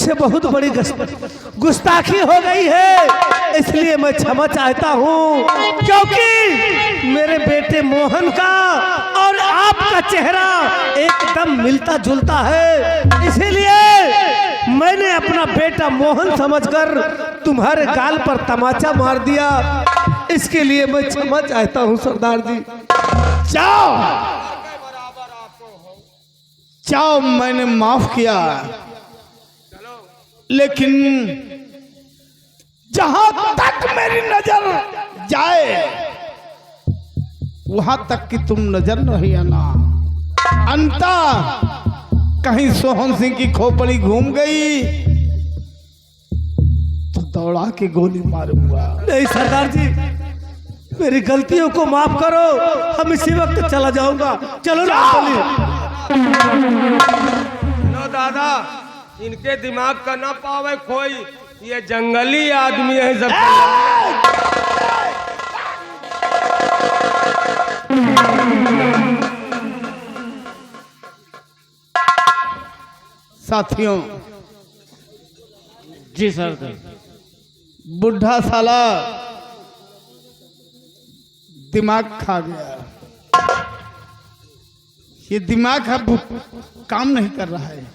मुझसे बहुत बड़ी गुस्ताखी हो गई है, इसलिए मैं क्षमा चाहता हूँ। क्योंकि मेरे बेटे मोहन का और आपका चेहरा एकदम मिलता जुलता है, इसीलिए मैंने अपना बेटा मोहन समझकर तुम्हारे गाल पर तमाचा मार दिया। इसके लिए मैं क्षमा चाहता हूँ सरदार जी। जाओ जाओ, मैंने माफ किया, लेकिन जहां तक मेरी नजर जाए वहां तक कि तुम नजर नहीं आना। अंता कहीं सोहन सिंह की खोपड़ी घूम गई तो दौड़ा के गोली मारूंगा। नहीं सरदार जी, मेरी गलतियों को माफ करो, हम इसी वक्त चला जाऊंगा। चलो ना। नो दादा, इनके दिमाग का ना पावे कोई, ये जंगली आदमी है सब। साथियों जी सर, बुढ़ा साला दिमाग खा गया। ये दिमाग अब काम नहीं कर रहा है।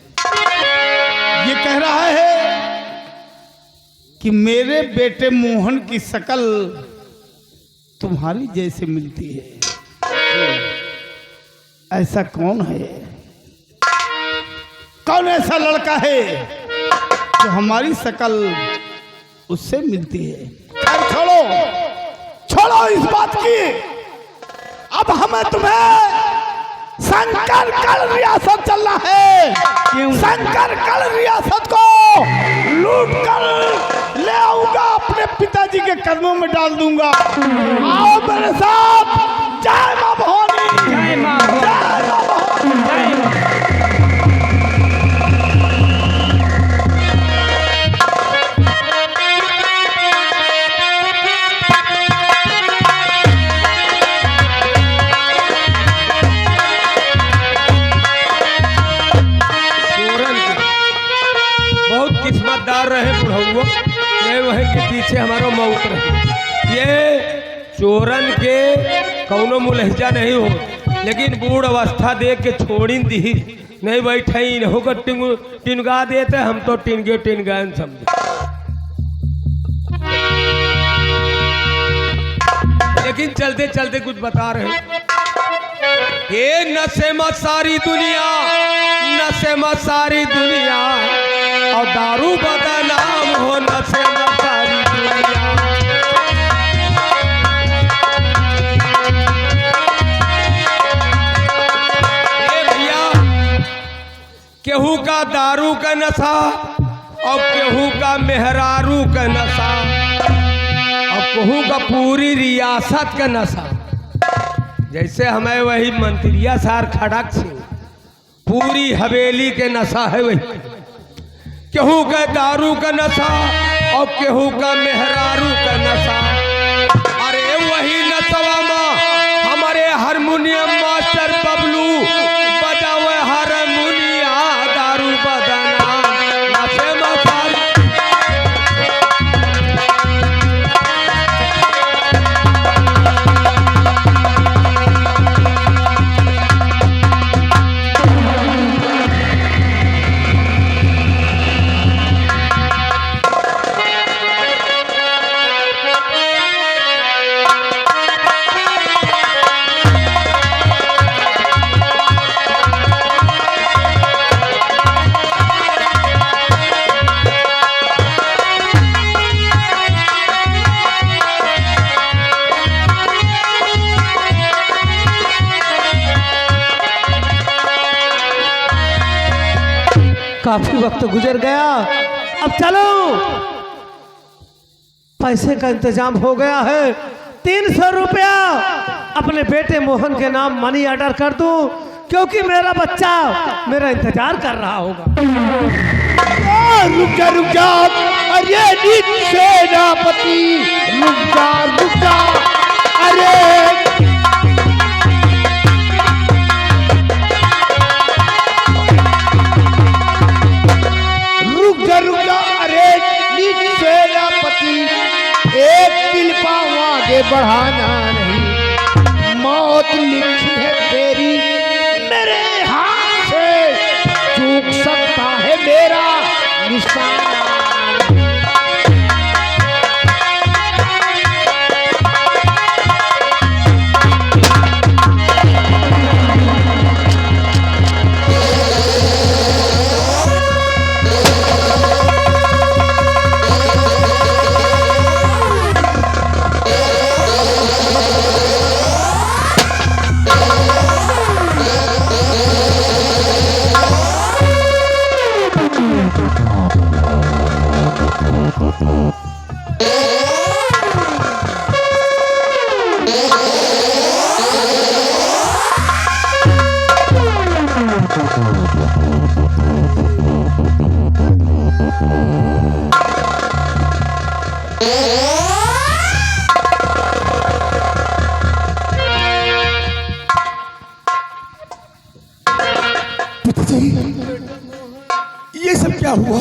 ये कह रहा है कि मेरे बेटे मोहन की शक्ल तुम्हारी जैसे मिलती है। ऐसा कौन है? कौन ऐसा लड़का है जो हमारी शक्ल उससे मिलती है? छोड़ो छोड़ो इस बात की। अब हमें तुम्हें शंकरगढ़ रियासत चलना है। शंकरगढ़ रियासत को लूट कर ले आऊंगा, अपने पिताजी के कदमों में डाल दूंगा। आओ मेरे साथ। जय मां भवानी, जय मां जय मां भवानी। किस्मतदार रहे बुढ़ऊ, ये वही के पीछे हमारा मौत रहे। ये चोरन के कौनो मुलहजा नहीं हो, लेकिन बूढ़ अवस्था देख के छोड़ी दी नहीं बैठे होकर टिनगा देते, हम तो टिनगान समझे। लेकिन चलते चलते कुछ बता रहे। ये नशे में सारी दुनिया, नशे में सारी दुनिया, और दारू बदनाम हो नशे में सारी दुनिया। ए भैया, केहू का दारू का नशा और केहू का मेहरारू का नशा और केहू का पूरी रियासत का नशा। जैसे हमें वही मंत्रिया सार खड़क से पूरी हवेली के नशा है, वही केहू का दारू का नशा और केहू का मेहरारू का नशा। अरे वही नशवा में हमारे हारमोनियम मास्टर बबलू बजावे हारमोनिया, दारू बदना नशे में सारी। काफी वक्त गुजर गया, अब चलो। पैसे का इंतजाम हो गया है, 300 रुपया अपने बेटे मोहन के नाम मनी ऑर्डर कर दूं, क्योंकि मेरा बच्चा मेरा इंतजार कर रहा होगा। रुक जा रुक जा, अरे नीच सेनापति, रुक जा। अरे एक दिल पाँव आगे बढ़ाना नहीं, मौत लिखी है तेरी मेरे हाथ से, चूक सकता है मेरा निशाना। ये सब क्या हुआ?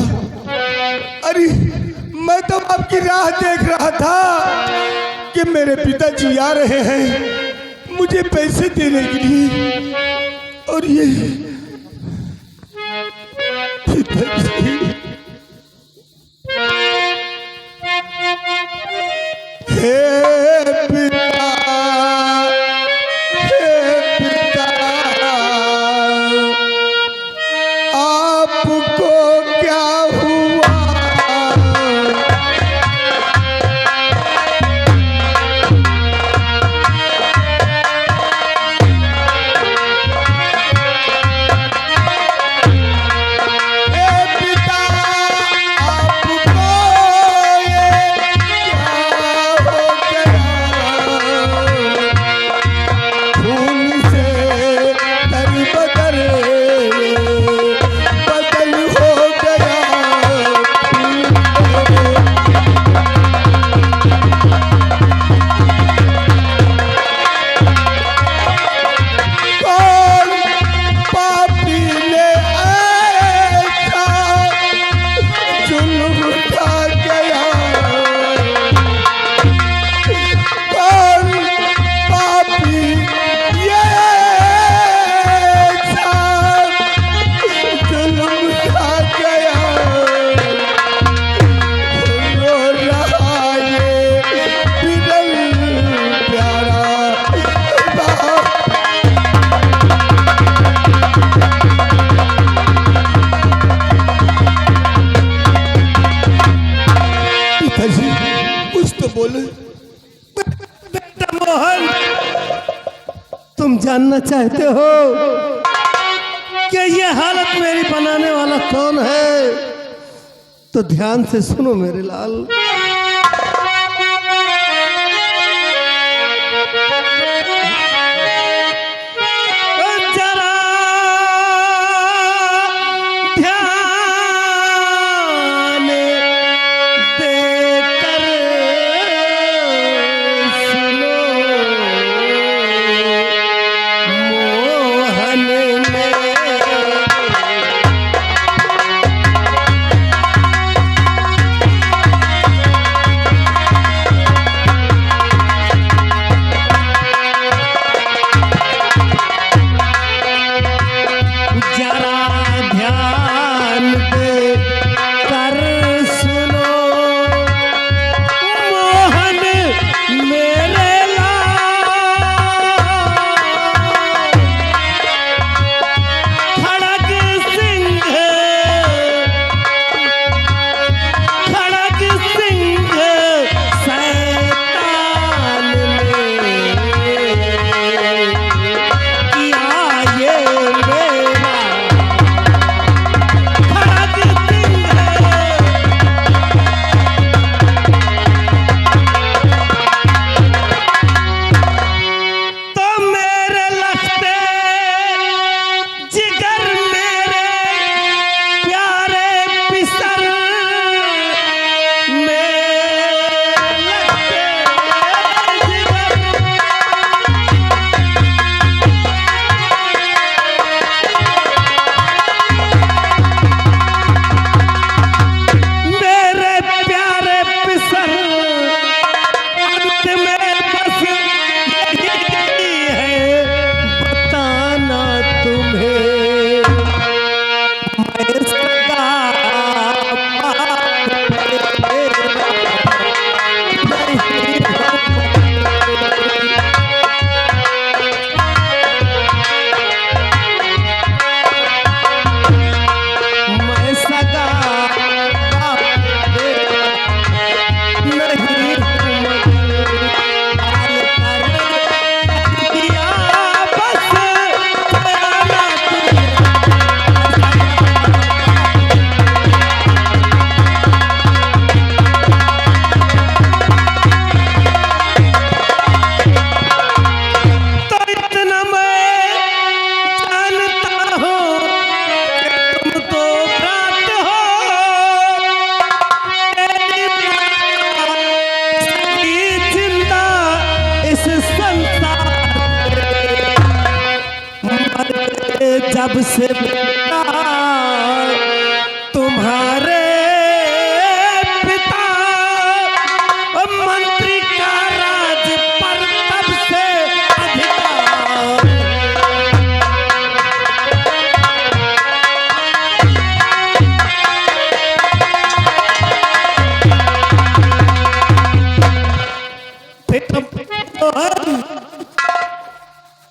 अरे मैं तो आपकी राह देख रहा था कि मेरे पिताजी आ रहे हैं मुझे पैसे देने के लिए, और ये पिताजी, हे पिता, हे पिता, आपको क्या हुआ? हे पिता, आपको ये क्या हो गया? खून से तरी बदल हो गया। कौन पापी ने ऐसा जुल्म उठा गया? कौन पापी ये ऐसा जुल्म उठा गया? रो रहा ये बिरल प्यारा बाप। पिताजी कुछ तो बोले। बेटा मोहन, तुम जानना चाहते हो कि ये हालत मेरी बनाने वाला कौन है? तो ध्यान से सुनो मेरे लाल। जरा ध्यान देकर सुनो, मोहन में जब से पिता तुम्हारे पिता मंत्री का राज पर तब से अधिकार।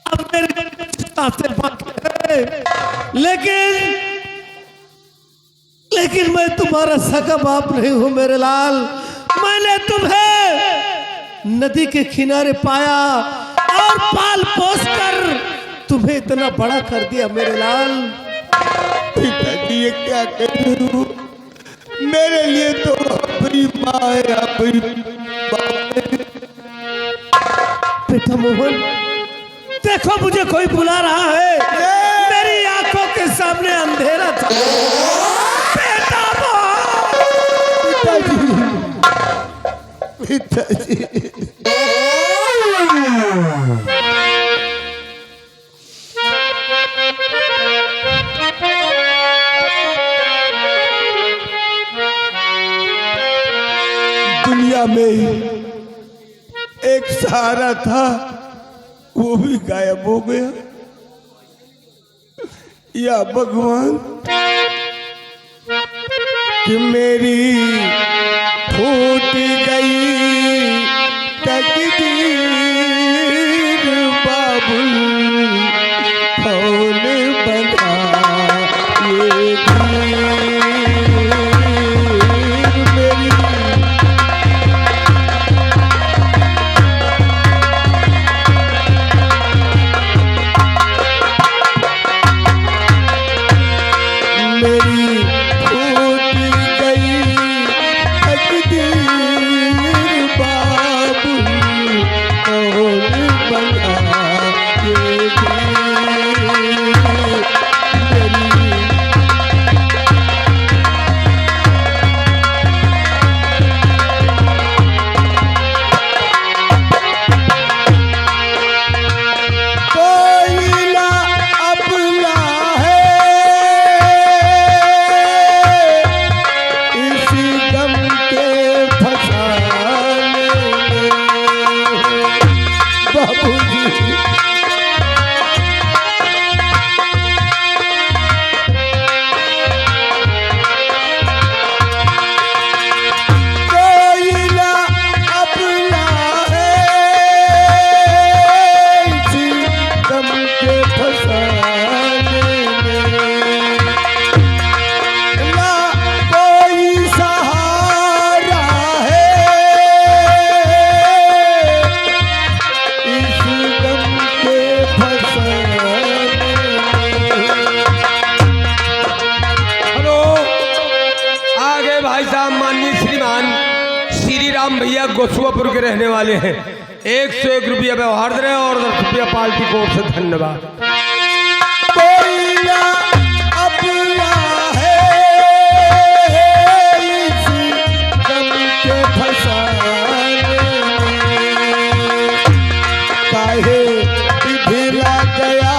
अब मेरे से बात है, लेकिन मैं तुम्हारा सगा बाप नहीं हूं मेरे लाल। मैंने तुम्हें नदी के किनारे पाया और पाल पोस कर तुम्हें इतना बड़ा कर दिया मेरे लाल। पिताजी ये क्या कर रहे हो? मेरे लिए तो अपनी माँ है, अपनी बाप है। बेटा मोहन, देखो मुझे कोई बुला रहा है, मेरी आंखों के सामने अंधेरा था। बेटा पिताजी दुनिया में एक सहारा था, वो भी गायब हो गया। या भगवान कि मेरी फूट गई तकदीर, बाबुल कौन बना ये तीर मेरी। मेरी फूट गई तकदीर, बाबुल कौन बना ये तीर मेरी। कोई ना अपना है इसी गम के फसाने में, बाबूजी कोई ना अपना है इसी गम के फसाने में, ना कोई सहारा है इस गम के फसाने में। हेलो, आगे भाई साहब माननीय श्रीमान श्री राम भैया गोसुआपुर के रहने वाले हैं। 101 रुपया व्यवहार दे रहे हैं और 10 रुपया पार्टी की ओर से धन्यवाद। कोई ना अपना है इसी गम के फसाने में, काहे बिखरा गया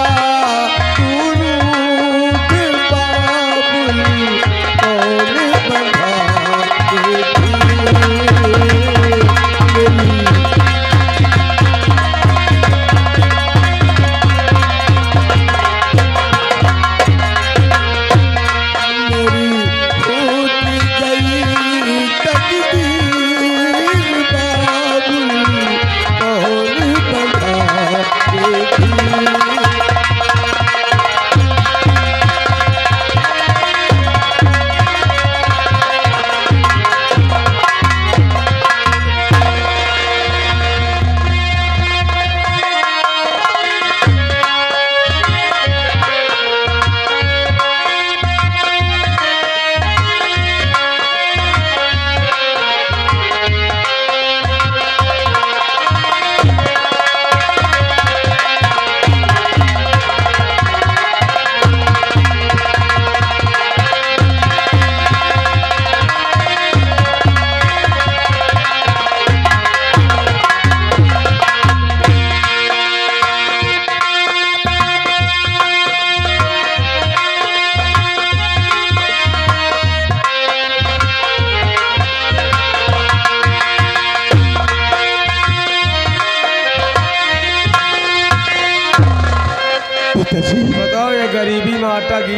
तू रूठ, बाबुल कौन बना ये तीर मेरी। मेरी फूट गई तकदीर, बाबुल कौन बना ये तीर।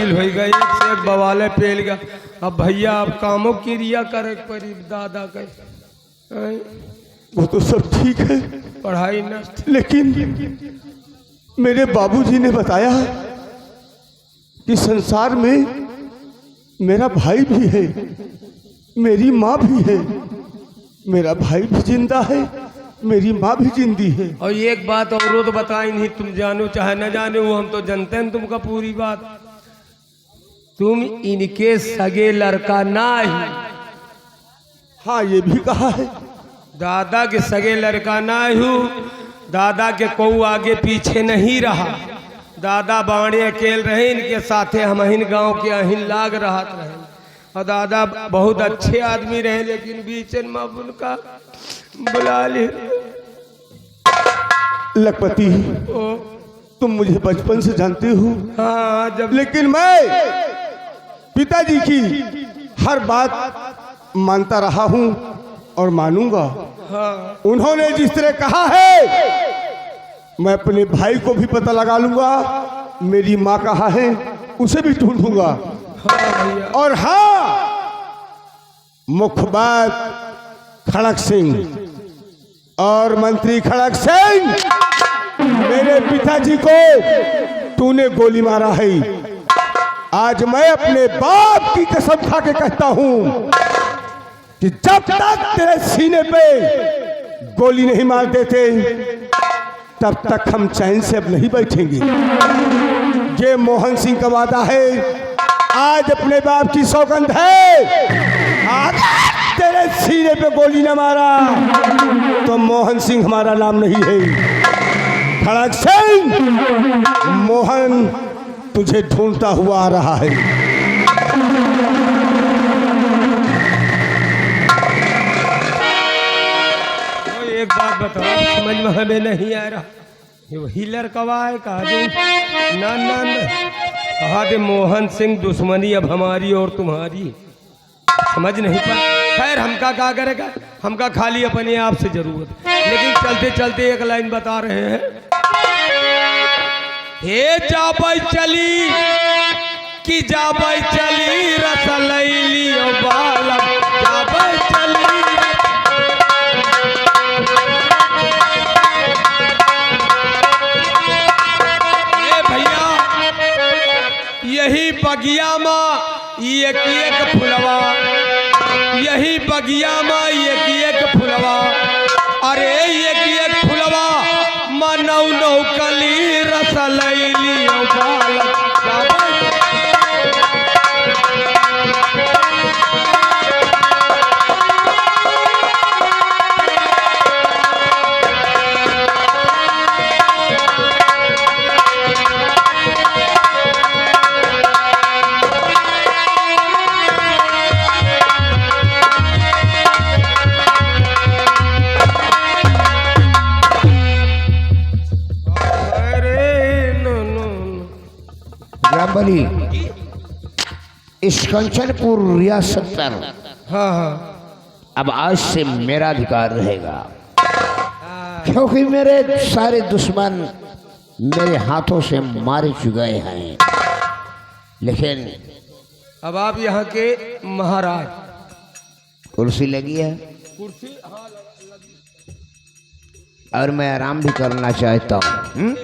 पील हो गई, एक से एक बवाले पेल गया। अब भैया अब कामों की रिया करे परी दादा के हैं? वो तो सब ठीक है, पढ़ाई नष्ट। लेकिन मेरे बाबूजी ने बताया कि संसार में मेरा भाई भी है, मेरी माँ भी है, मेरा भाई भी जिंदा है, मेरी माँ भी जिंदी है। और एक बात और तो बताई नहीं, तुम जानो चाहे न जाने, वो हम तो जानते हैं तुमका पूरी बात। तुम इनके सगे लड़का ना ही। हाँ, ये भी कहा है। दादा के सगे लड़का ना हूँ। दादा के कोई आगे पीछे नहीं रहा। दादा बाणे अकेल रहे, इनके साथे हम अहिन गांव के अहिन लाग रहत रहे। और दादा बहुत अच्छे आदमी रहे, लेकिन बीच में उनका बुला ले। लखपति, ओ तुम मुझे बचपन से जानते हो। हाँ, जब लेकिन मैं पिताजी की हर बात मानता रहा हूं और मानूंगा। हाँ उन्होंने जिस तरह कहा है, मैं अपने भाई को भी पता लगा लूंगा, मेरी माँ कहाँ है उसे भी ढूंढूंगा। हाँ भैया। और हाँ, मुख्य बात, खड़क सिंह और मंत्री खड़क सिंह, मेरे पिताजी को तूने गोली मारा है। आज मैं अपने बाप की कसम खा के कहता हूं कि जब तक तेरे सीने पे गोली नहीं मार देते, तब तक हम चैन से अब नहीं बैठेंगे। ये मोहन सिंह का वादा है, आज अपने बाप की सौगंध है। आज तेरे सीने पे गोली न मारा तो मोहन सिंह हमारा नाम नहीं है। खड़क सिंह, मोहन तुझे ढूंढता हुआ आ रहा है। तो एक बात बताओ, समझ में हमें नहीं आ रहा, ये वही लड़का है? कहा दो ना ना ना, कहा दे मोहन सिंह दुश्मनी अब हमारी और तुम्हारी, समझ नहीं पा। खैर हमका क्या करेगा, हमका खाली अपने आप से जरूरत। लेकिन चलते चलते एक लाइन बता रहे हैं, हे जाबई चली कि जाबई चली रसलैली ओ बालक, जाबई चली। ए भैया, यही बगिया माँ एक एक फुलवा, यही बगिया माँ एक एक फुलवा, अरे एक एक फुलवा मनौ नौ कली रसलैली ओ बालक, बनी इस कंचनपुर रियासत पर हाँ हाँ अब आज से मेरा अधिकार रहेगा, क्योंकि मेरे सारे दुश्मन मेरे हाथों से मारे चुके हैं। लेकिन अब आप यहाँ के महाराज। कुर्सी लगी है कुर्सी हाँ और मैं आराम भी करना चाहता हूँ।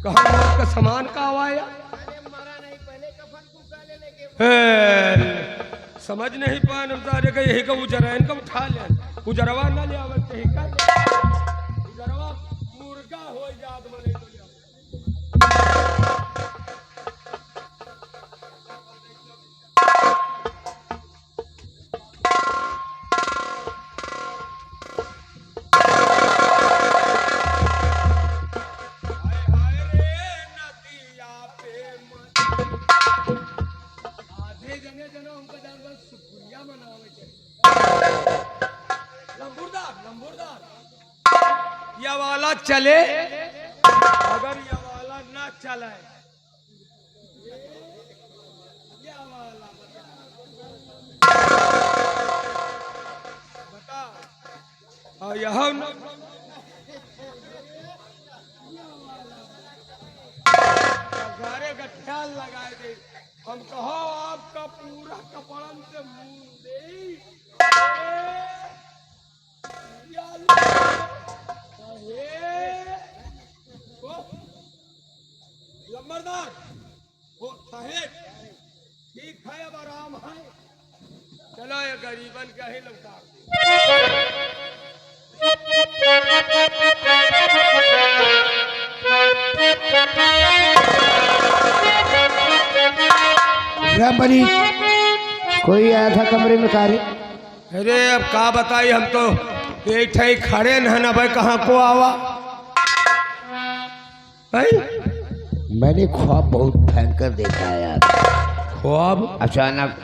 कहा का सामान का आवाया, समझ नहीं पान सारे का यही का उजरा इनका उठा ले, उजरवा ना ले आवत कहीं का उजरवा मुर्गा हो जात मने तो वाला चले, अगर ये वाला ना चले, ये वाला बता, और यहाँ सारे का ख्याल लगाए दे, हम कहो आपका पूरा कपड़न से मुंह दे लंबरदार हो साहेब, ठीक है, अब आराम है, चलो ये गरीबन का ही लौटा बनी कोई आया था कमरे में कारी? अरे अब का बताई, हम तो बैठे ही खड़े न ना भाई, कहाँ को आवा भाई? मैंने ख्वाब बहुत भयंकर देखा है यार। ख्वाब? अचानक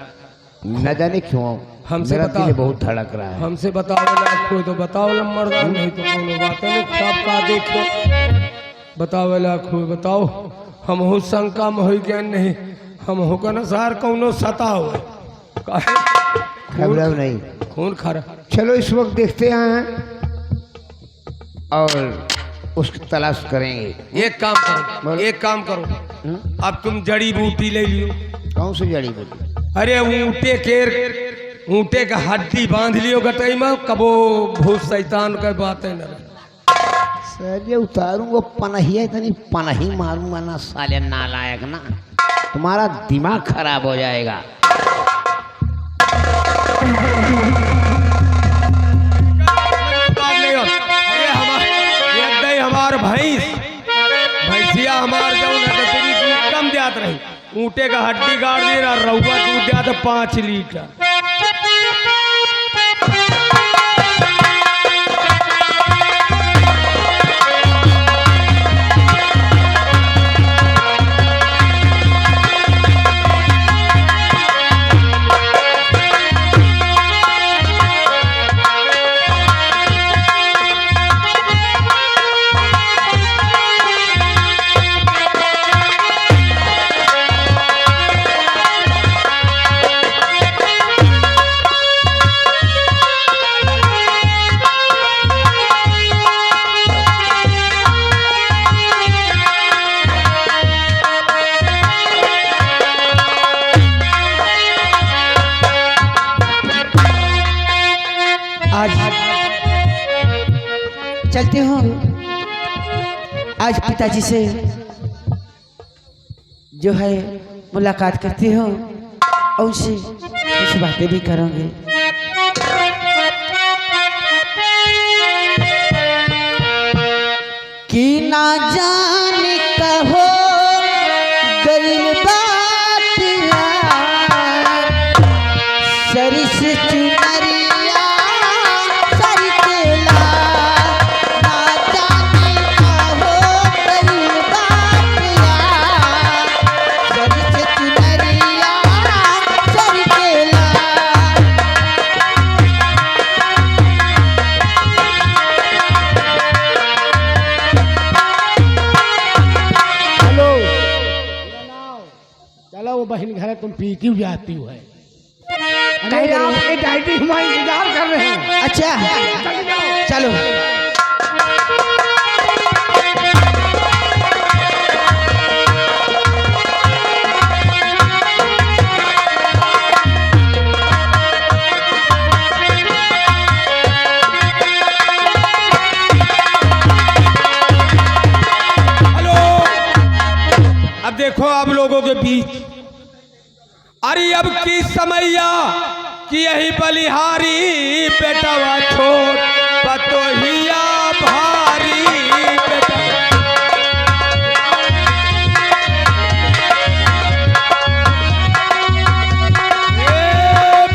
न जाने क्यों हमसे मेरा बता, दिल बहुत धड़क रहा है। हमसे बताओ ना, कोई तो बताओ लम्बरदार, नहीं तो कोनो बात नहीं, ख्वाब का देखो, बताओ ला कोई बताओ, हम हो शंका में हो गया नहीं, हम हो का नसार कौनो सताओ घबराओ नहीं, खून खरा। चलो इस वक्त देखते हैं और उसकी तलाश करेंगे। एक काम करो, एक काम करो, अब तुम जड़ी बूटी ले लियो। कौन सी जड़ी बूटी? अरे ऊँटे का हड्डी बांध लियो गटई में, कबो भूत शैतान का बात है न। सर ये उतारूंगा पनहिया, इतनी पनही मारूंगा ना साले नालायक ना, तुम्हारा दिमाग खराब हो जाएगा। अरे हमार भैंसिया हमार जो दूध कम जात रही, ऊँटे का हड्डी गाड़ दी रहा, रहुआ दूध जाता 5 लीटर। चलते हो आज पिताजी से जो है मुलाकात करते हो और उनसे कुछ बातें भी करोगे। कि ना जाने कहो गइल बात सरिस चुनरिया सर केला, ना जाने कहो गइल बात सरिस चुनरिया सर केला। चलो वो बहन घर है, तुम पी क्यों जाती हो? है कहीं आप एक डायटी हमारा इंतजार कर रहे हैं। अच्छा चलो। हेलो, अब देखो आप लोगों के बीच, अरे अब की समैया कि यही बलिहारी बेटवा छोट पतोहिया भारी बेटा।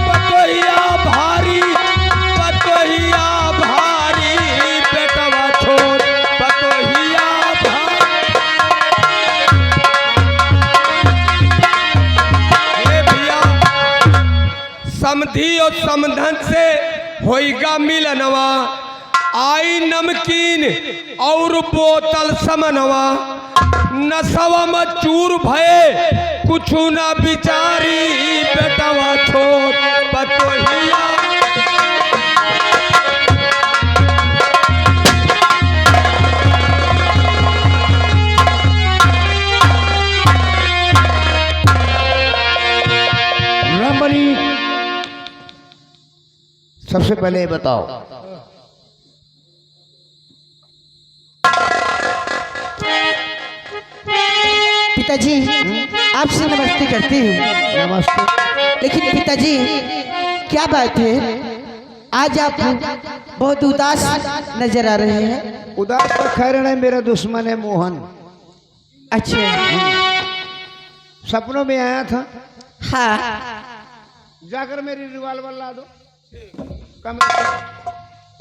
पतोहिया भारी बेटवा छोट पतोहिया भारी। समधी और समधन से होइगा मिलनवा, आई नमकीन और बोतल समनवा नसवा में चूर भये कुछ ना बिचारी बेटवा छोट पतोहिया रामबली, सबसे पहले ये बताओ पिताजी आपसे नमस्ते करती हूँ। नमस्ते। लेकिन पिताजी क्या बात है, आज आप बहुत उदास नजर आ रहे हैं। उदास तो खैर नहीं, मेरा दुश्मन है मोहन। अच्छा। सपनों में आया था, हाँ जाकर मेरी रिवाल्वर ला दो,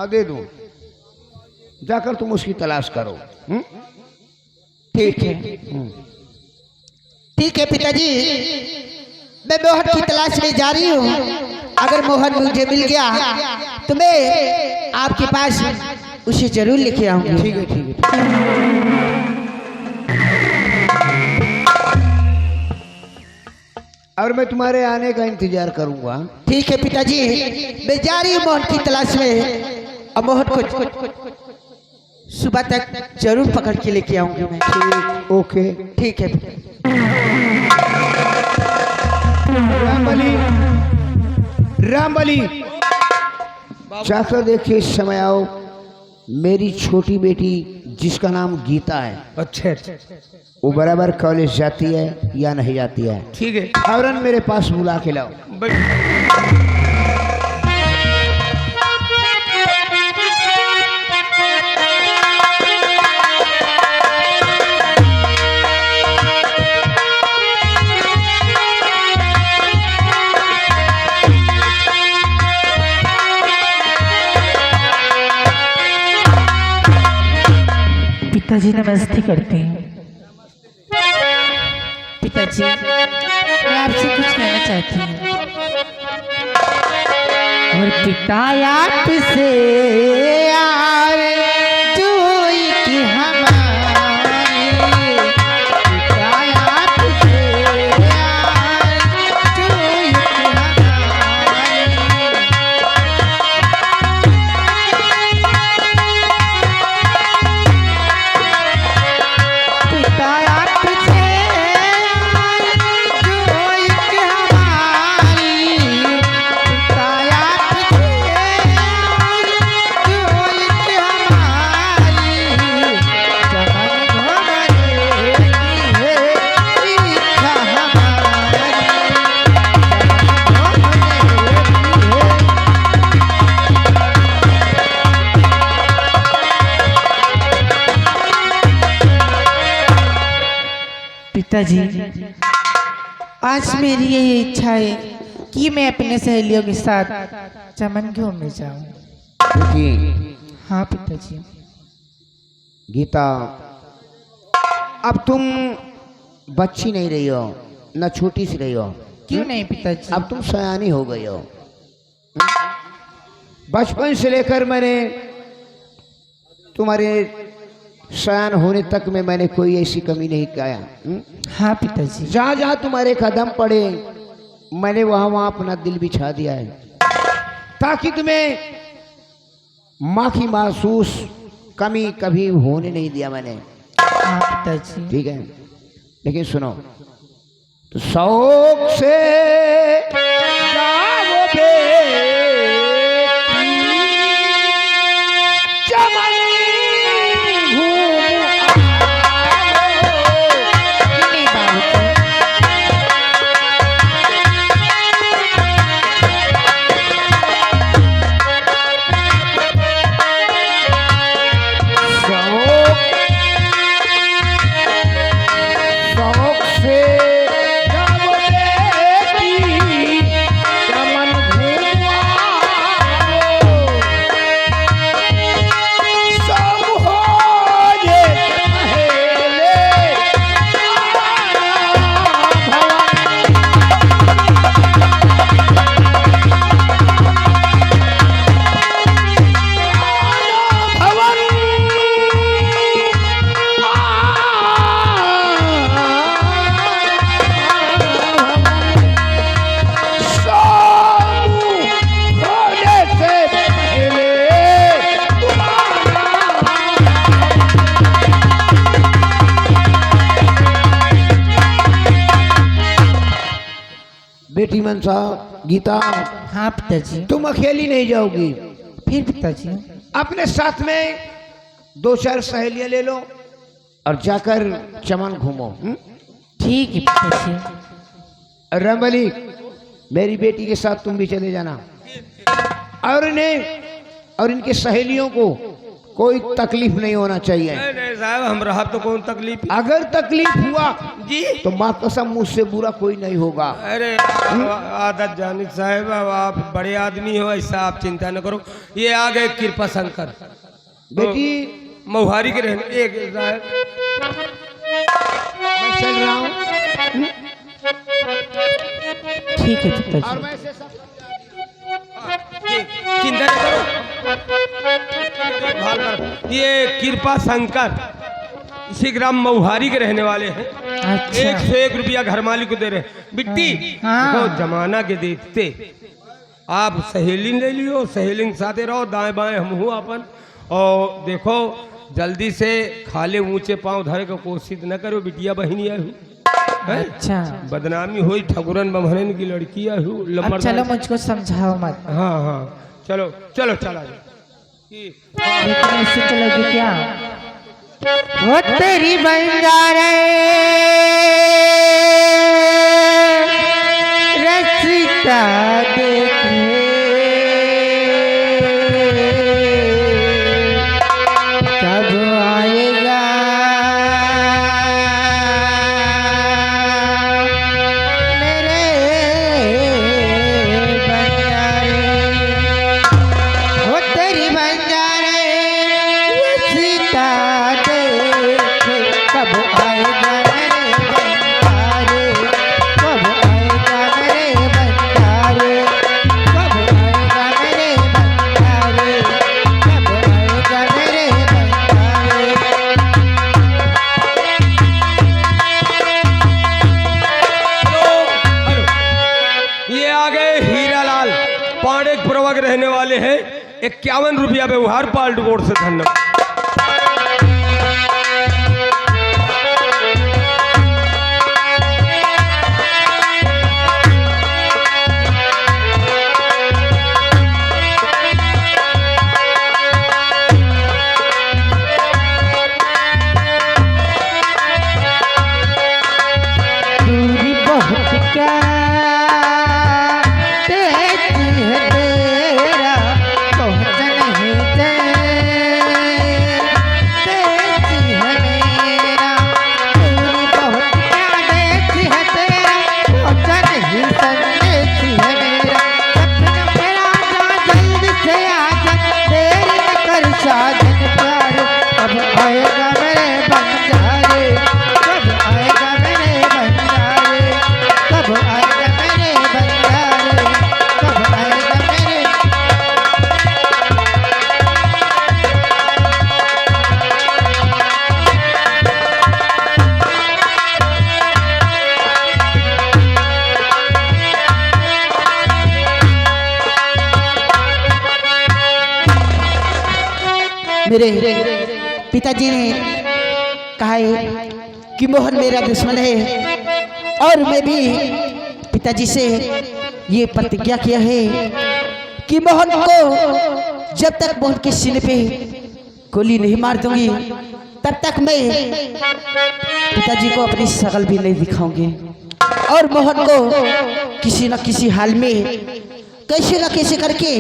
दे दो, जाकर तुम उसकी तलाश करो। ठीक है, ठीक है पिताजी, मैं मोहन की तलाश में जा रही हूँ। अगर मोहन मुझे मिल गया तो मैं आपके पास उसे जरूर लेके आऊंगी। ठीक है, ठीक है। और मैं तुम्हारे आने का इंतजार करूंगा। ठीक है पिताजी, मैं जा रही हूँ मोहन की तलाश में, और मोहन को सुबह तक जरूर पकड़ के लेके आऊंगी मैं। ठीक, ओके। ठीक है। रामबली, रामबली, जाकर देखिए इस समय आओ। मेरी छोटी बेटी जिसका नाम गीता है, अच्छा वो बराबर कॉलेज जाती है या नहीं जाती है? ठीक है। फौरन मेरे पास बुला के लाओ। पिताजी नमस्ते करते हैं। पिताजी मैं आपसे कुछ कहना चाहती हूँ। और पिता आपसे जोई की हमारी, पिता आपसे जोई की हमारी। पिता आपसे जोई की हमारी, पिता आपसे जोई की हमारी। चमन घोड़े की है इच्छा हमारी, चमन घोड़े की है। पिताजी आज मेरी ये इच्छा है कि मैं अपने सहेलियों के साथ चमन घूमने जाऊं। क्योंकि हाँ पिताजी। गीता, अब तुम बच्ची नहीं रही हो, न छोटी सी रही हो। क्यों नहीं पिताजी? अब तुम सयानी हो गई हो। बचपन से लेकर मैंने तुम्हारे सयान होने तक में मैंने कोई ऐसी कमी नहीं किया। हाँ पिताजी। जहाँ जहाँ तुम्हारे कदम पड़े मैंने वहाँ वहाँ अपना दिल बिछा दिया है, ताकि तुम्हें माँ की महसूस कमी कभी होने नहीं दिया मैंने। हाँ पिताजी। ठीक है, लेकिन सुनो, तो शौक से जाओ बेटी, चमन घूम नहीं बाबूजी। शौक से जाओ बेटी, बेटी मनसा, गीता, हाँ पिताजी। तुम अकेली नहीं जाओगी, फिर पिताजी? अपने साथ में 2-4 सहेलियां ले लो और जाकर चमन घूमो। ठीक है पिताजी। रमली, मेरी बेटी के साथ तुम भी चले जाना और इन्हें और इनके सहेलियों को कोई तकलीफ नहीं होना चाहिए। नहीं नहीं साहब, हम रहा तो कौन तकलीफ। अगर तकलीफ हुआ जी तो माँ कसम मुझसे बुरा कोई नहीं होगा। अरे आदत जानी साहब, अब आप बड़े आदमी हो, ऐसा आप चिंता न करो। ये आ गए कृपा शंकर बेटी मोहारी के रहने एक साहब। मैं चल रहा हूँ। ठीक है पिताजी। चिंता न करो। देखभाल कर। ये कृपा शंकर इसी ग्राम मऊहारी के रहने वाले हैं। अच्छा। 101 रुपया घर मालिक को दे रहे हैं। बिट्टी हाँ। देखो, जमाना के देखते आप सहेली ले लियो, सहेली के साथ रहो, दाएं बाएं हम हूँ अपन। और देखो जल्दी से खाले ऊंचे पांव धरे का कोशिश न करो, बिटिया बहनी आई हूँ। अच्छा। बदनामी हुई, ठकुरन बमहरन की लड़की आई हूँ। अब चलो मुझको समझाओ मत। हाँ हाँ चलो चलो चला लेकिन ऐसे चलोगे क्या? वो तेरी बंजारे रसिता देखे कब आएगा मेरे बंजारे। वो तेरी बंजारे रसिता देखे कब आएगा मेरे बंजारे, कब आएगा मेरे बंजारे, कब आएगा मेरे बंजारे, कब आएगा मेरे बंजारे। ये आ गए हीरालाल पांडे प्रवग रहने वाले हैं। 51 रुपया व्यवहार पाल्ट बोर्ड से धन्यवाद। दूरी बहुत क्या तेज है तेरा पहुँच नहीं दे, तेज है मेरा। दूरी बहुत क्या देख है तेरा पहुँच नहीं, संदेश है मेरा। सपना मेरा जा जल्दी से आजा, देरी न कर साजन प्यार। कब आएगा मेरे बंजारे, कब आएगा मेरे बंजारे, कब आएगा मेरे बंजारे, कब आएगा मेरे। मेरे पिताजी ने कहा है कि मोहन मेरा दुश्मन है और मैं भी पिताजी से ये प्रतिज्ञा किया है कि मोहन को जब तक मोहन के सीने पे गोली नहीं मार दूंगी तब तक मैं पिताजी को अपनी शकल भी नहीं दिखाऊंगी और मोहन को किसी न किसी हाल में कैसे न कैसे करके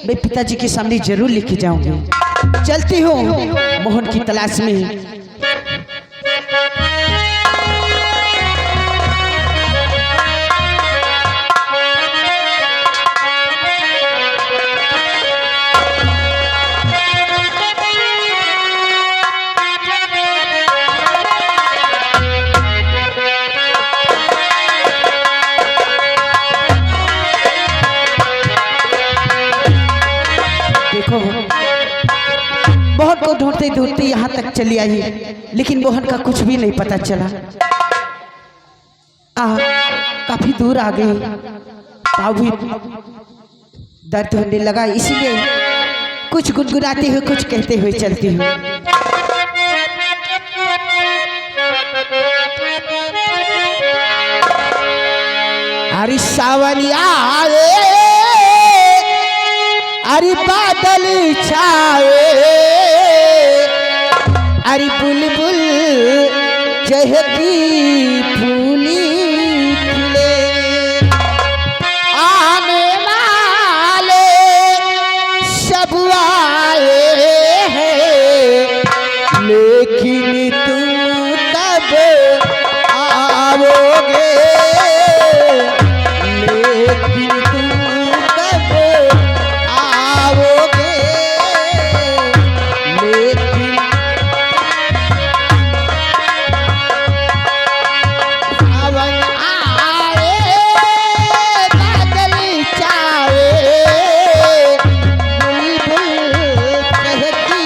मैं पिताजी के सामने जरूर लेके जाऊंगी। चलती हूँ मोहन की तलाश में। देखो मोहन को ढूंढते ढूंढते यहाँ तक चली आई, लेकिन मोहन का कुछ भी नहीं पता चला। काफी दूर आ गई, पाँव भी दर्द होने लगा, इसलिए कुछ गुनगुनाते हुए कुछ कहते हुए चलती हूँ। अरे सावन आए, अरे बादल छाए, अरे बुलबुल चहकी फूली खिले, आने वाले सब आए हैं, लेकिन तुम कब आओगे, लेकिन तुम कब आओगे, लेकिन सावन आए, बादल छाए, बुलबुल चहकी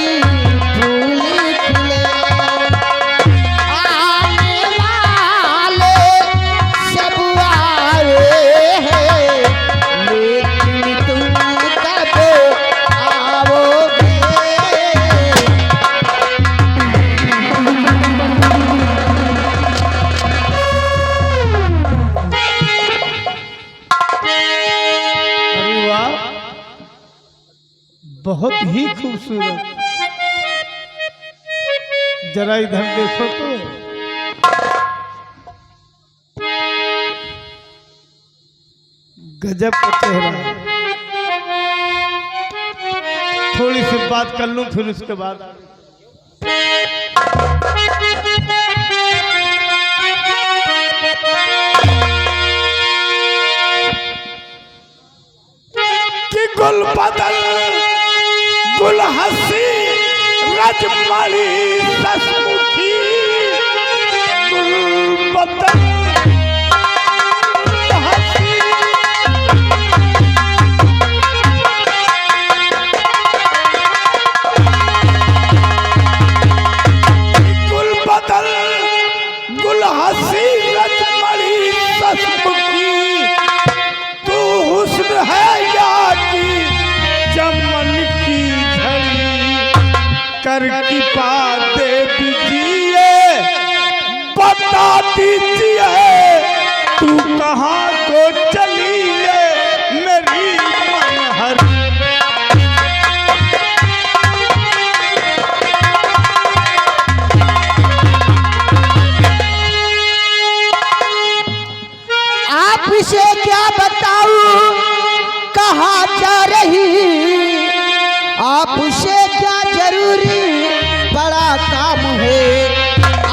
फूल खिले, आने वाले सब आए हैं, लेकिन तुम कब आओगे। अरे वाह, बहुत ही खूबसूरत। जरा इधर देखो तो, गजब का चेहरा। थोड़ी सी बात कर लूं, फिर उसके बाद कि गुल बदल गुल हंसी रजमणी ससमुखी, गुल बदल गुल हंसी गुल बदल गुल हंसी रजमणी ससमुखी, तू हुस्न है या की चमन की झड़ी, कर की बात दे दीजिए, बता दीजिए तू कहाँ को चली है मेरी मनहर। आपसे क्या बताऊं कहाँ जा रही, आपसे क्या जरूरी बड़ा काम है,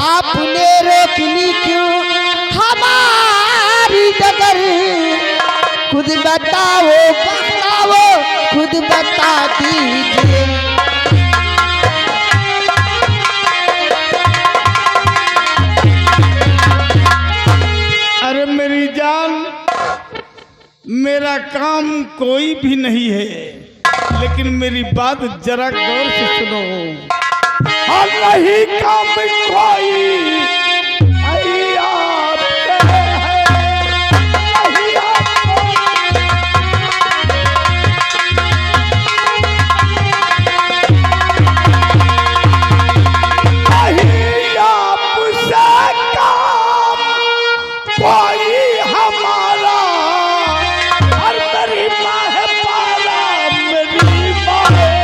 आपने रोक ली क्यों हमारी डगर, खुद बताओ बताओ खुद बता दीजिए। अरे मेरी जान, मेरा काम कोई भी नहीं है, लेकिन मेरी बात जरा गौर से सुनो। और नहीं काम कोई, आई आपसे है, आई आपको। नहीं आपसे काम कोई हमारा, और मेरी माँ है पारा, मेरी माँ है।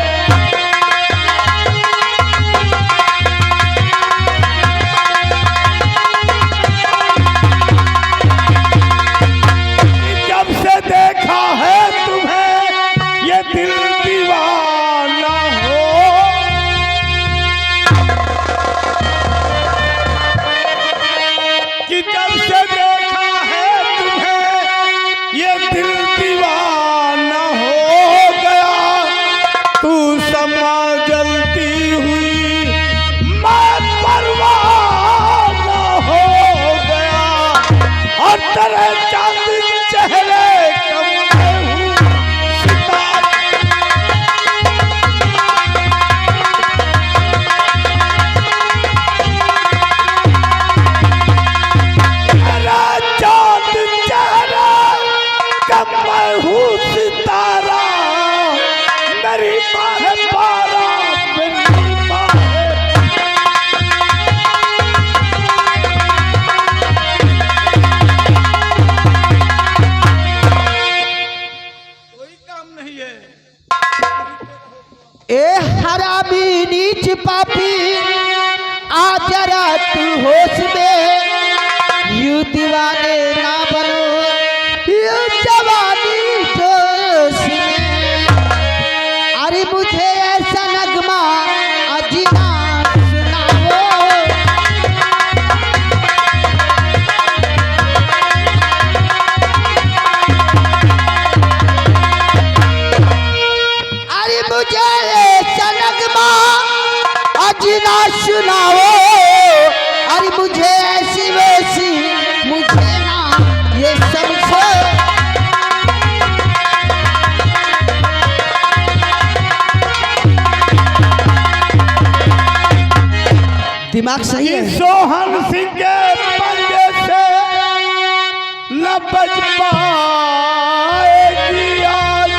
जब से देखा है तुम्हें ये दिल दीवाना हो, कि जब से देखा है तुम्हें ये दिल दीवाना हो गया, तू समा जलती हुई मैं परवाना हो गया, और तेरे चांद चेहरे कब मैं हूँ सितारा। तेरा चांद चेहरा कब मैं हूँ सितारा, मेरी माँ है पारा, मेरी माँ है। होश में, यूं दीवाने ना बनो, यूं जवानी जोश में। अरे मुझे ऐसा नगमा अजीना सुनाओ, अरे मुझे ऐसा नगमा अजीना सुनाओ, अरे मुझे ऐसी वैसी मुझे ना ये समझो। दिमाग सही है। सोहन सिंह के पंजे से न बच पाएगी आज,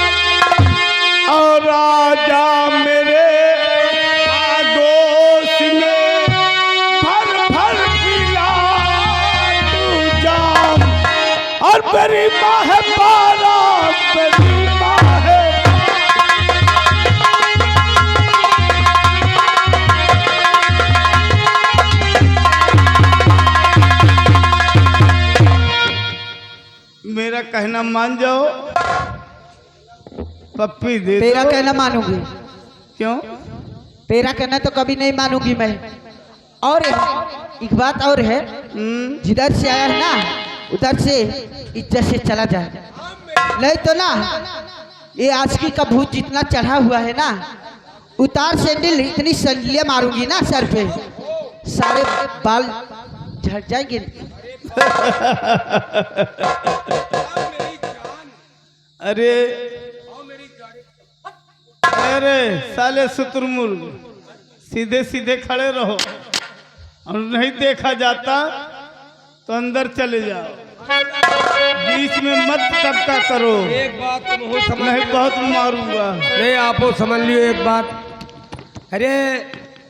और राजा मेरे आगोश में भर भर पिला तू जाम, और मेरी माँ है पारा, मेरी माँ है मेरा कहना मान जाओ, पप्पी दे तेरा दो। कहना मानूंगी, क्यों? तेरा कहना तो कभी नहीं मानूंगी मैं। और एक बात और है, जिधर से आया है ना उधर से इज्जत से चला जाए, नहीं तो ना ये आशिकी का भूत जितना चढ़ा हुआ है ना, उतार सैंडल इतनी सैंडलियां मारूंगी ना सर पे, सारे बाल झड़ जाएंगे। अरे अरे साले शुतुरमुर्ग, सीधे सीधे खड़े रहो, और नहीं देखा जाता तो अंदर चले जाओ, बीच में मत टपका करो, एक बात तुम हो समझ नहीं बहुत मारूंगा। नहीं आपो समझ लियो एक बात। अरे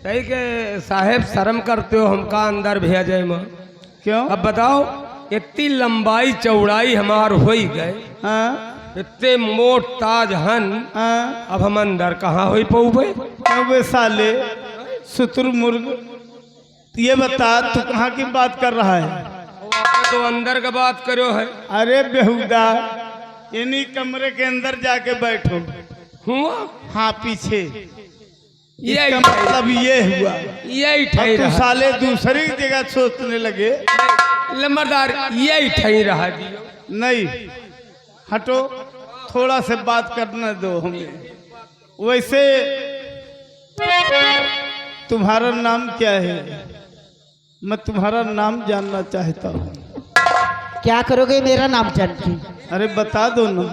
कही के साहेब शर्म करते हो हमका अंदर भेजे में। क्यों? अब बताओ इतनी लंबाई चौड़ाई हमार हो ही गए, हाँ इतने मोट ताज हन, हाँ अब हम अंदर कहाँ हो पौबे। क्यों बे साले शुतुरमुर्ग, ये बता तू कहाँ की बात कर रहा है? तो अंदर का बात करो है। अरे बेहुदा, इन्हीं कमरे के अंदर जाके बैठो। हुआ हाँ पीछे, यही इसका मतलब ये हुआ। यही अब ठही तू रहा साले दूसरी जगह सोचने लगे। लंबरदार, यही ठही रहा दियो। नहीं हटो, थोड़ा से बात करने दो हमें। वैसे तुम्हारा नाम क्या है? मैं तुम्हारा नाम जानना चाहता हूँ। क्या करोगे मेरा नाम जान के? अरे बता दो ना।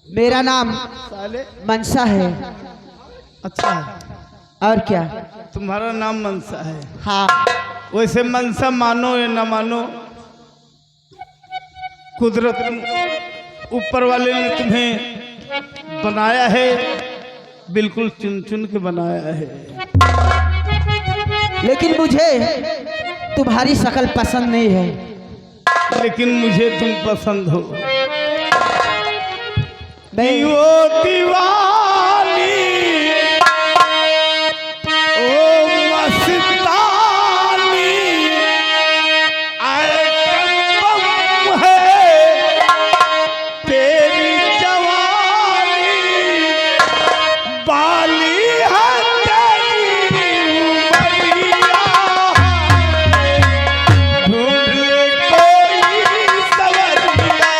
मेरा नाम साले मनसा है। अच्छा है, और क्या? तुम्हारा नाम मनसा है। हाँ, वैसे मनसा मानो या ना मानो, कुदरत ऊपर वाले ने तुम्हें बनाया है, बिल्कुल चुन चुन के बनाया है। लेकिन मुझे तुम्हारी शक्ल पसंद नहीं है। लेकिन मुझे तुम पसंद हो। मैं वो दीवानी, ओ मस्तानी, आए कदम है तेरी जवानी, बाली है तेरी उमरिया, ढूंढ ले कोई सवरिया।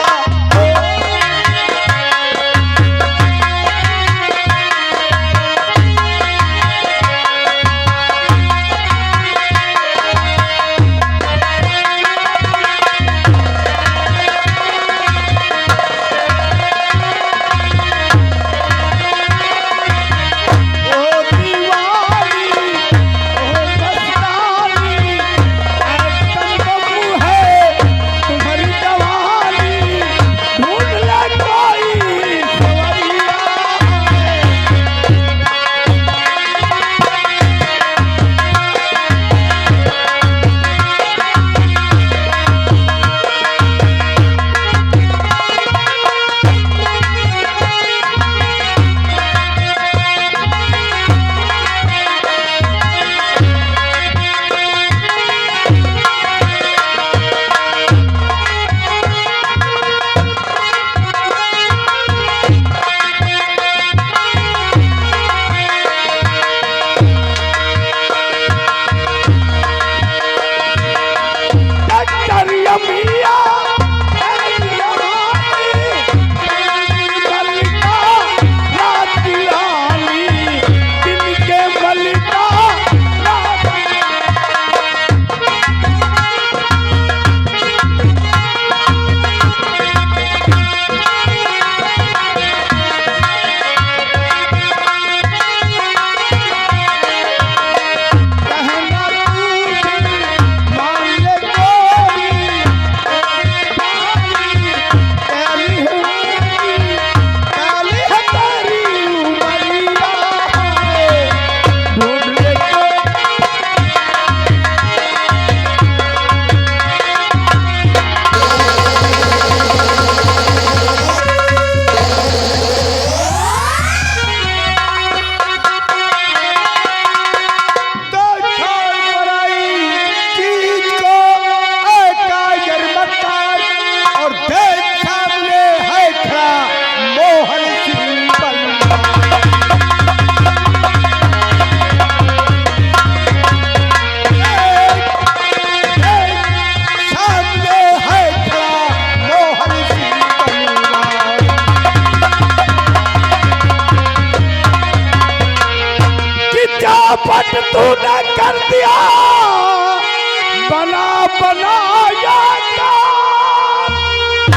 बना बनाया काम,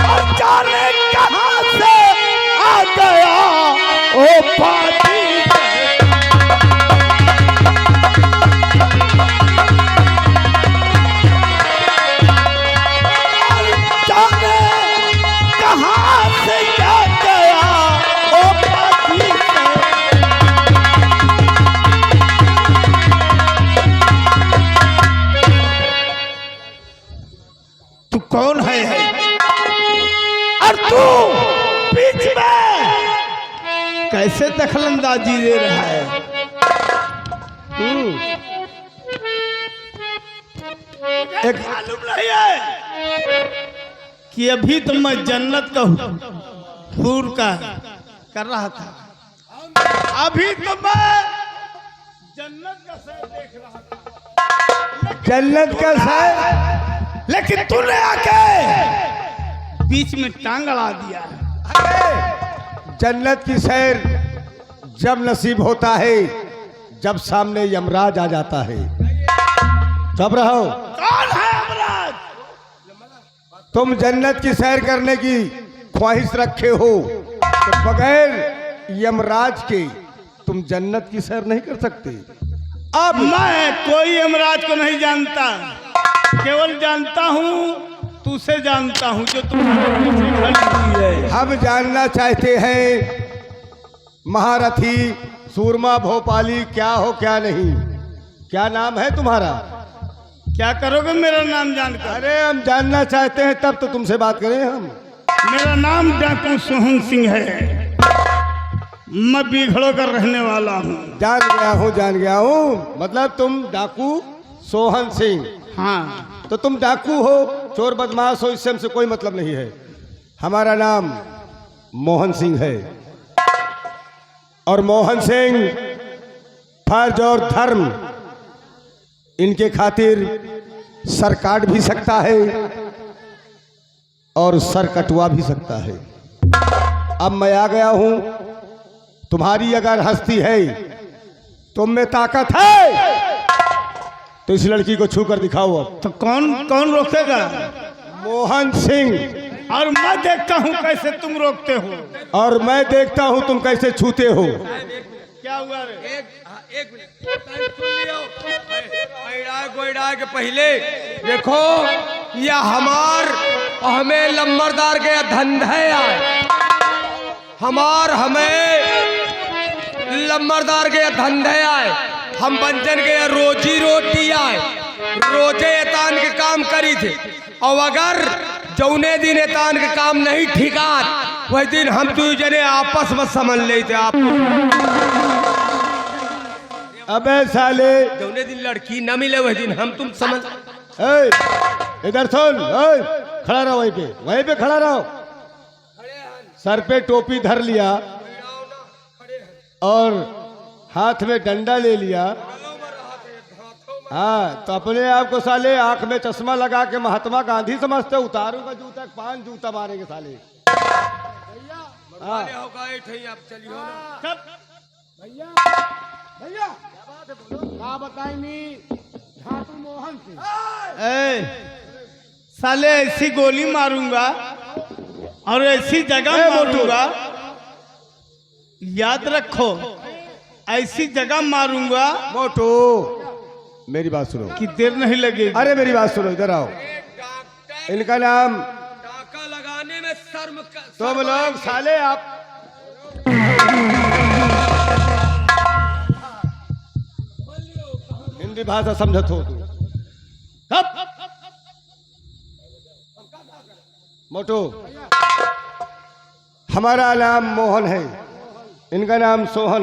और जाने कहां से आ गया ओ पाजी। और जाने कहां से आ गया ओ पाजी से। तू कौन है और तू बीच में कैसे दखलंदाजी दे रहा है? एक मालूम नहीं है कि अभी तो मैं जन्नत का हूर का कर रहा था, अभी तो मैं जन्नत का सैर देख रहा था। जन्नत का सैर, लेकिन तूने आके बीच में टांग अड़ा दिया। जन्नत की सैर जब नसीब होता है जब सामने यमराज आ जाता है। चुप रहो। कौन है यमराज? तुम जन्नत की सैर करने की ख्वाहिश रखे हो तो बगैर यमराज के तुम जन्नत की सैर नहीं कर सकते। अब मैं कोई यमराज को नहीं जानता, केवल जानता हूँ तुझसे जानता हूँ जो तुम्हारे पीछे खड़ी हुई है। हम जानना चाहते हैं महारथी सूरमा भोपाली क्या हो क्या नहीं, क्या नाम है तुम्हारा? क्या करोगे मेरा नाम जानकर? अरे हम जानना चाहते हैं तब तो तुमसे बात करें हम। मेरा नाम डाकू सोहन सिंह है, मैं बिघड़ो कर रहने वाला हूँ। जान गया हूँ, मतलब तुम डाकू सोहन सिंह। हाँ, तो तुम डाकू हो, चोर बदमाश हो, इससे हमसे कोई मतलब नहीं है। हमारा नाम मोहन सिंह है और मोहन सिंह फर्ज और धर्म इनके खातिर सर काट भी सकता है और सर कटवा भी सकता है। अब मैं आ गया हूं, तुम्हारी अगर हस्ती है, तुम में ताकत है तो इस लड़की को छू कर दिखाओ। अब तो कौन कौन रोकेगा? मोहन सिंह। और मैं देखता हूँ कैसे तुम रोकते हो। और मैं देखता हूं तुम कैसे छूते हो। क्या हुआ रे? एक मिनट सुन लियो। गोइडा के पहले देखो, यह हमें लंबरदार के धंधे आए, हमें लंबरदार के धंधे आए, हम बंजन के रोजी रोटी आए, रोजे एतान के काम करी थे। और अगर जौने दिन एतान के काम नहीं ठिका वही दिन हम तू जने आपस में समझ लेते। आप अबे साले, जौने दिन लड़की न मिले वही दिन हम तुम समझ। इधर सुन, खड़ा रहो वहीं पे खड़ा रहो। सर पे टोपी धर लिया और हाथ में डंडा ले लिया। हाँ, तो अपने आप को साले आंख में चश्मा लगा के महात्मा गांधी समझते। उतारूंगा जूता, 5 जूता मारेंगे साले। हाँ भैया क्या बताएंगी? धातु मोहन सिंह साले ऐसी गोली मारूंगा और ऐसी जगह मारूंगा, याद रखो, ऐसी जगह मारूंगा मोटू, मेरी बात सुनो कि देर नहीं लगेगी। अरे मेरी बात सुनो, इधर आओ। इनका नाम टाका लगाने में शर्म तुम लोग साले आप हिंदी भाषा समझत हो तू? मोटू, हमारा नाम मोहन है, इनका नाम सोहन है।